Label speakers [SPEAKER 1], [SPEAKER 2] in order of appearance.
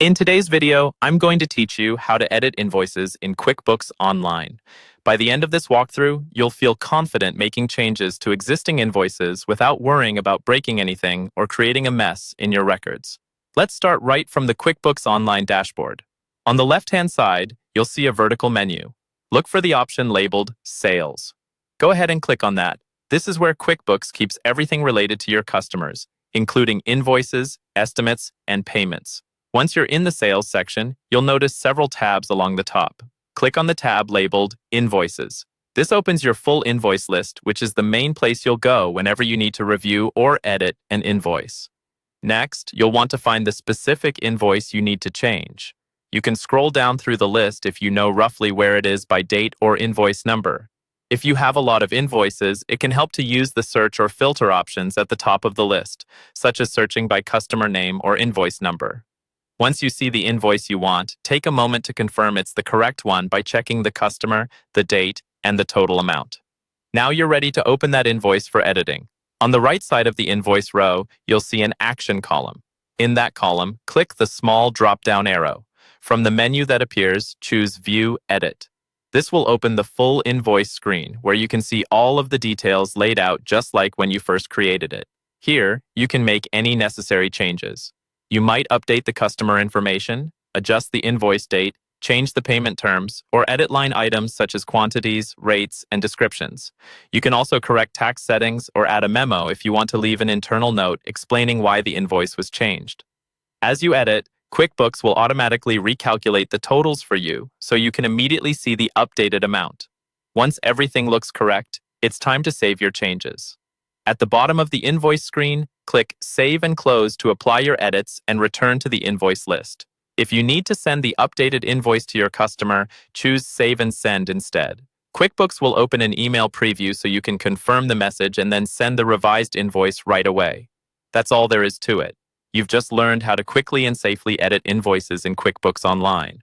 [SPEAKER 1] In today's video, I'm going to teach you how to edit invoices in QuickBooks Online. By the end of this walkthrough, you'll feel confident making changes to existing invoices without worrying about breaking anything or creating a mess in your records. Let's start right from the QuickBooks Online dashboard. On the left-hand side, you'll see a vertical menu. Look for the option labeled Sales. Go ahead and click on that. This is where QuickBooks keeps everything related to your customers, including invoices, estimates, and payments. Once you're in the Sales section, you'll notice several tabs along the top. Click on the tab labeled Invoices. This opens your full invoice list, which is the main place you'll go whenever you need to review or edit an invoice. Next, you'll want to find the specific invoice you need to change. You can scroll down through the list if you know roughly where it is by date or invoice number. If you have a lot of invoices, it can help to use the search or filter options at the top of the list, such as searching by customer name or invoice number. Once you see the invoice you want, take a moment to confirm it's the correct one by checking the customer, the date, and the total amount. Now you're ready to open that invoice for editing. On the right side of the invoice row, you'll see an action column. In that column, click the small drop-down arrow. From the menu that appears, choose View Edit. This will open the full invoice screen, where you can see all of the details laid out just like when you first created it. Here, you can make any necessary changes. You might update the customer information, adjust the invoice date, change the payment terms, or edit line items such as quantities, rates, and descriptions. You can also correct tax settings or add a memo if you want to leave an internal note explaining why the invoice was changed. As you edit, QuickBooks will automatically recalculate the totals for you so you can immediately see the updated amount. Once everything looks correct, it's time to save your changes. At the bottom of the invoice screen, click Save and Close to apply your edits and return to the invoice list. If you need to send the updated invoice to your customer, choose Save and Send instead. QuickBooks will open an email preview so you can confirm the message and then send the revised invoice right away. That's all there is to it. You've just learned how to quickly and safely edit invoices in QuickBooks Online.